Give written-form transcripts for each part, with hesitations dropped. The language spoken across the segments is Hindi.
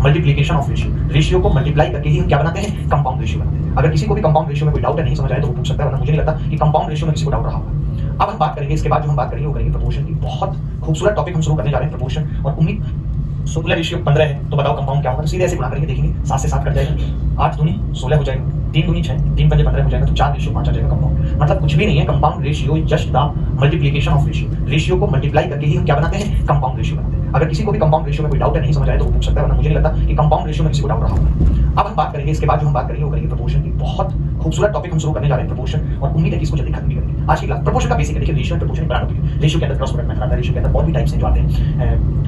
मल्टीप्लीकेशन ऑफ रेशियो, रेशियो को मल्टीप्लाई करके ही हम क्या बनाते हैं, कंपाउंड रेशियो बनाते हैं। अगर किसी को भी कंपाउंड रेशियो में कोई डाउट है, नहीं समझ आए तो वो पूछ सकता है, वरना मुझे नहीं लगता कि कंपाउंड रेशियो में किसी को डाउट रहा होगा। अब हम बात करेंगे, इसके बाद जो हम बात करेंगे वो करेंगे प्रपोर्शन की। बहुत खूबसूरत टॉपिक हम शुरू करने जा रहे हैं प्रपोर्शन, और उम्मीद 16 रेशियो 15 है तो बताओ कंपाउंड क्या होगा। तो सीधे ऐसे गुणा करेंगे, देखेंगे 7 से 7 कट जाएगा, 8 दूनी 16 हो जाएगा, 3 दूनी 6, 3 पंजे 15 हो जाएगा, तो 4 रेशियो 5 आ जाएगा कंपाउंड। मतलब कुछ भी नहीं है, compound ratio just the multiplication of ratio, ratio को मल्टीप्लाई करके ही हम क्या बनाते हैं, कंपाउंड रेशियो बनाते हैं। अगर किसी को भी कंपाउंड रेशियो में कोई डाउट है, नहीं समझ आए तो वो पूछ सकता है, वरना मुझे नहीं लगता कि कंपाउंड रेशियो में किसी को डाउट रहा होगा। अब हम बात करेंगे, इसके बाद जो हम बात करेंगे वो करेंगे प्रपोर्शन की। बहुत खूबसूरत टॉपिक हम शुरू करने जा रहे हैं प्रपोर्शन, और उम्मीद है कि इसको जल्दी खत्म भी करेंगे। आज की क्लास प्रपोर्शन का बेसिक है। देखिए रेशियो एंड प्रपोर्शन बड़ा टॉपिक है। रेशियो के अंदर क्रॉस प्रोडक्ट मेथड आता है, रेशियो के अंदर और भी टाइप्स हैं जो आते हैं,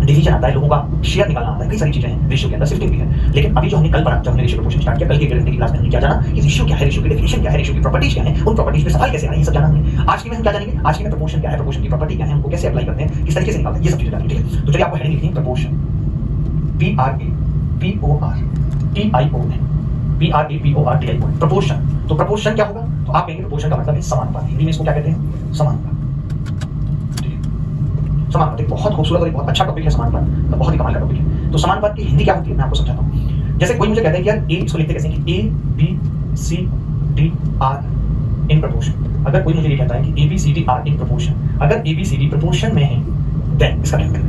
डिवीजन आता है, लोगों का शेयर निकालना आता है, कई सारी चीजें हैं रेशियो के अंदर, शिफ्टिंग भी है। लेकिन अभी जो हमने कल पढ़ा, जब हमने रेशियो प्रपोर्शन स्टार्ट किया, कल की गारंटी की क्लास में हमने क्या जाना कि रेशियो क्या है, रेशियो की डेफिनेशन क्या है, रेशियो की प्रॉपर्टीज क्या है, उन प्रॉपर्टीज पे सवाल कैसे आए, ये सब जाना हमने। आज की में हम क्या जानेंगे, आज की में प्रपोर्शन क्या है, प्रपोर्शन की प्रॉपर्टी क्या है, हमको कैसे अप्लाई करते हैं, किस तरीके से निकालते हैं, ये सब चीजें जानेंगे। ठीक है, तो चलिए आपको हेडिंग लिखनी है प्रपोर्शन, PRAPORTION, प्रपोर्शन। तो प्रपोर्शन क्या होगा, तो आप कहेंगे प्रपोर्शन का मतलब है समानुपात, हिंदी में इसको क्या कहते हैं, समानुपात। समानुपात एक बहुत खूबसूरत और एक बहुत अच्छा टॉपिक है, समानुपात तो बहुत ही कमाल का टॉपिक है। तो समानुपात की हिंदी क्या होती है, मैं आपको समझाता हूँ। जैसे कोई मुझे कहता है कि यार ए, इसको लिखते कैसे कि ABCDR इन प्रपोर्शन। अगर कोई मुझे ये कहता है कि ABCDR इन प्रपोर्शन, अगर ABCD प्रपोर्शन में है देन इसका क्या मतलब है,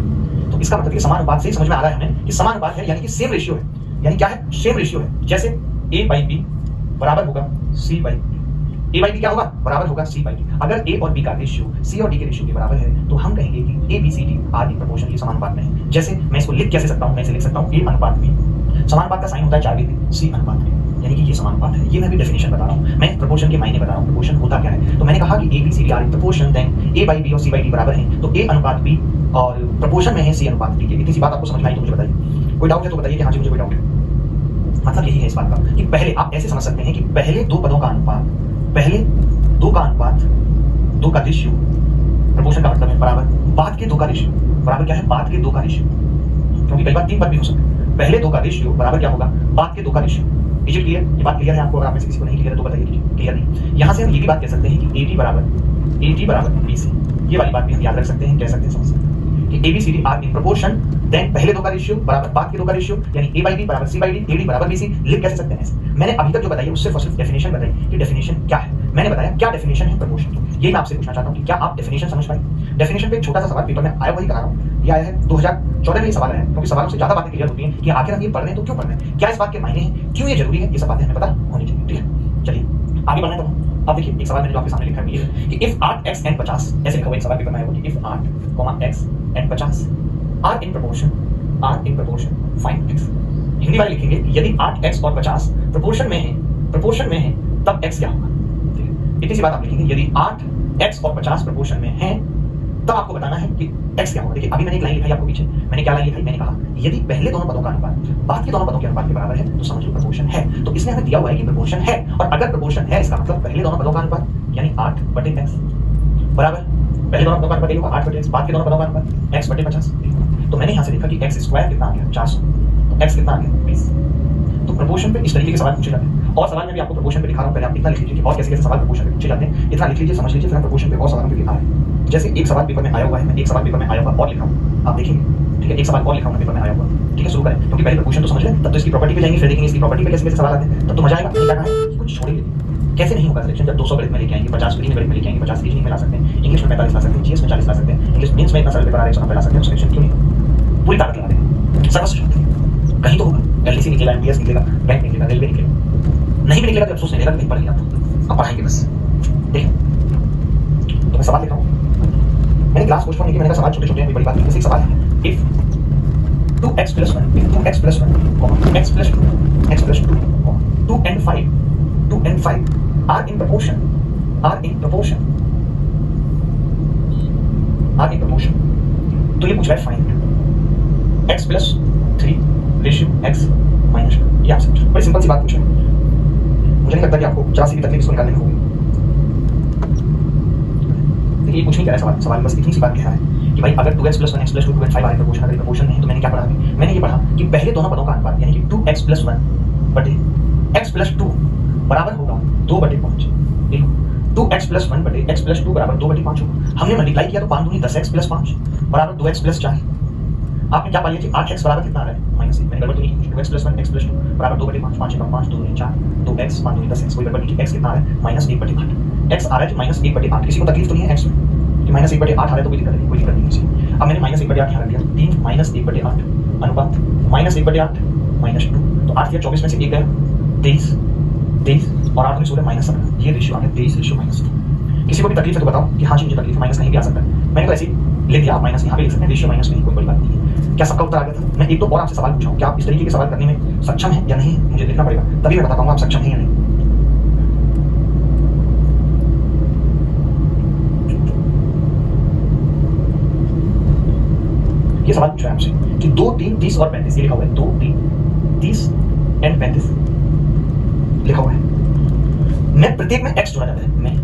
तो इसका मतलब समानुपात से समझ में आ रहा है हमें कि समानुपात है, यानी कि सेम रेशियो है, यानी क्या है, सेम रेशियो है। जैसे A/B बराबर होगा C/D, A/B क्या होगा, बराबर होगा C/D। अगर A और B का रेशियो C और D के रेशियो के बराबर है तो हम कहेंगे कि ABCD R इन प्रपोर्शन ये समानुपात में है। जैसे मैं इसको लिख कैसे सकता हूं, मैं इसे लिख सकता हूं A अनुपात B, समानुपात का साइन होता है 4 C अनुपात B, यानी कि ये समानुपात है। ये मैं भी डेफिनेशन बता रहा हूं, मैं प्रपोर्शन के मायने बता रहा हूं, प्रपोर्शन होता क्या है। तो मैंने कहा कि ABCD R in proportion, then A/B और C/D बराबर है, तो A अनुपात B और प्रपोर्शन में है C अनुपात D के। इतनी सी बात आपको समझ में आई तो मुझे बताइए, कोई डाउट है तो बताइए कि हाँ जी मुझे कोई डाउट है। मतलब यही है इस बात का कि पहले आप ऐसे समझ सकते हैं कि पहले दो पदों का अनुपात, पहले दो का अनुपात, दो का रेशियो, प्रपोर्शन का मतलब है बराबर, बाद के दो का रेशियो बराबर क्या है, बाद के दो का रेशियो, क्योंकि कई बार 3 पद भी हो सकते हैं। पहले दो का रेशियो बराबर क्या होगा, बाद के दो का रेशियो। इज इट क्लियर, ये बात क्लियर है आपको? अगर आप में से किसी को नहीं क्लियर है तो बताइए, क्लियर नहीं। यहाँ से हम ये भी बात कह सकते हैं कि AD बराबर BC, ये वाली बात भी हम याद रख सकते हैं, कह सकते हैं, समझ सकते हैं कि ABCD R in proportion, then पहले दो का रेशियो बराबर बाद के दो का रेशियो, यानी A/B बराबर C/D, AD बराबर BC। लिख कैसे सकते हैं? मैंने अभी तक जो बताया उससे सिर्फ डेफिनेशन बताई कि डेफिनेशन क्या है। मैंने बताया क्या डेफिनेशन है प्रपोर्शन की। ये मैं आपसे पूछना चाहता हूं कि क्या आप डेफिनेशन समझ पाए। डेफिनेशन पे एक छोटा सा सवाल पेपर में आया, वही करा रहा हूं, ये आया है 2014 में। ये सवाल है क्योंकि सवालों से ज्यादा बातें क्लियर होती हैं कि आखिर हम ये पढ़ रहे हैं तो क्यों पढ़ रहे हैं, क्या इस बात के मायने हैं, क्यों ये जरूरी है, ये सब बातें हमें पता होनी चाहिए। ठीक है, चलिए आगे बढ़ना है। तो अब देखिए एक सवाल मैंने जो आपके सामने लिखा है कि इफ 8x and 50, ऐसे लिखा हुआ एक सवाल पेपर में आया कि if 8, x and 50 are in proportion find x। Hindi वाले लिखेंगे यदि 8x और 50 प्रोपोर्शन में है तब x क्या होगा। ठीक है, इतनी सी बात आप लिखेंगे, यदि 8x और 50 प्रोपोर्शन में है तब आपको बताना है कि x क्या होगा। देखिए अभी मैंने एक लाइन लिखाई आपको पीछे, मैंने क्या लाइन लिखाई, मैंने कहा यदि पहले दोनों पदों का अनुपात बाद के दोनों पदों के अनुपात के बराबर है तो समझ लो प्रोपोर्शन है। तो इसने हमें दिया हुआ है कि प्रोपोर्शन है, और अगर प्रोपोर्शन है इसका मतलब पहले दोनों पदों का अनुपात यानी 8/x बराबर, पहले दोनों पदों का अनुपात ये होगा 8/x, बाद के दोनों पदों का अनुपात x/50। तो मैंने यहाँ से लिखा कि x² कितना आ गया 400, तो x कितना आ गया 20। तो प्रोपोर्शन पे इस तरीके के सवाल पूछे जाते हैं, और सवाल में भी आपको प्रोपोर्शन पे दिखा रहा हूँ, पहले आप इतना लिख लीजिए कि और कैसे कैसे सवाल प्रोपोर्शन पे पूछे जाते हैं, इतना लिख लीजिए, समझ लीजिए, फिर प्रोपोर्शन पे और सवालों पे दिखा रहे हैं। जैसे एक सवाल पेपर में आया हुआ है, मैं एक सवाल पेपर में आया हुआ और लिखा हूँ, आप देखेंगे। ठीक है, एक सवाल और लिखा हूँ पेपर में आया हुआ। ठीक है, शुरू करें, क्योंकि पहले प्रोपोर्शन तो समझ लें, तब तो इसकी प्रॉपर्टी पे जाएंगे, फिर देखेंगे इसकी प्रॉपर्टी पे कैसे कैसे सवाल आते हैं, तब तो मजा आएगा। नहीं करना है कुछ छोड़ेंगे, कैसे नहीं होगा सिलेक्शन, जब 200 गणित में लेके आएंगे, 50 गणित में लेके आएंगे, 50 रीजनिंग में ला सकते हैं, इंग्लिश में 45 ला सकते हैं, जीएस में 40 ला सकते हैं, इंग्लिश मेंस में इतना सरल पेपर आ रहा है 190 ला सकते हैं, सिलेक्शन क्यों नहीं, पूरी ताकत लगा देंगे, सर्वस्व शक्ति। कहीं तो होगा, एलडीसी निकलेगा, एमबीएस निकलेगा, बैंक निकलेगा, रेलवे निकलेगा, नहीं भी निकलेगा तो अफसोस नहीं, कहीं पढ़ लिया था, अब पढ़ाएंगे बस। देखिए तो मैं सवाल लिखा हूँ, मैंने क्लास पोस्टपोन नहीं की, मैंने कहा सवाल छोटे छोटे हैं, बड़ी बात नहीं। जैसे एक सवाल है, if 2x + 1, if 2x + 1, x + 2, x + 2, 2 and 5 are in proportion, तो ये पूछ रहा है फाइंड x + 3 रेशियो x - 1। ये आपसे पूछ, बड़ी सिंपल सी बात पूछ रहा है, मुझे नहीं लगता कि आपको जरा सी भी तकलीफ इसको निकालने में होगी। देखिए ये कुछ नहीं कह रहा है सवाल बस इतनी सी बात कह रहा है कि भाई अगर 2x + 1, x + 2, 2 and 5 are proportion, अगर प्रोपोर्शन नहीं है तो मैंने क्या पढ़ा अभी, मैंने ये पढ़ा कि पहले दोनों पदों का अनुपात यानी कि 2x + 1 बटे x + 2 बराबर होगा 2/5। देखो 2x + 1 बटे x + 2 बराबर 2/5 होगा। हमने मल्टीप्लाई किया तो 5 दूनी 10x + 5 बराबर 2x + 4। आपने क्या पा लिया कि 8x बराबर कितना आ रहा है -1 मैंने गड़बड़ तो नहीं की 2x + 1 x + 2 बराबर 2/5 5 × 5 2 × 4 2x 5 × 10x कोई गड़बड़ नहीं की x कितना आ रहा है -1/8 x आ रहा है कि -1/8 किसी को तकलीफ तो नहीं है x में कि -1/8 आ रहा है तो कोई दिक्कत नहीं इसे अब मैंने -1/8 यहाँ रख दिया 3 -1/8 अनुपात -1/8 -2 तो 8 या 24 में से 1 गया 23 और 8 में 16 -17 ये रेशियो आ गया 23:17 किसी को भी तकलीफ है तो बताओ कि हाँ जी मुझे तकलीफ माइनस कहीं भी आ सकता है मैंने तो ऐसे ही लिख दिया आप माइनस यहाँ पे लिख सकते हैं रेशियो माइनस में कोई बड़ी बात नहीं है क्या सबका उत्तर आ गया था मैं एक तो और आपसे सवाल पूछा हूँ क्या आप इस तरीके के सवाल करने में सक्षम हैं या नहीं मुझे देखना पड़ेगा तभी मैं बता पाऊंगा आप सक्षम हैं या नहीं ये सवाल पूछा है आपसे कि 2 3 30 और 35 ये लिखा हुआ है 2 3 30 एंड 35 लिखा हुआ है मैं प्रत्येक में x जोड़ा जाता है मैं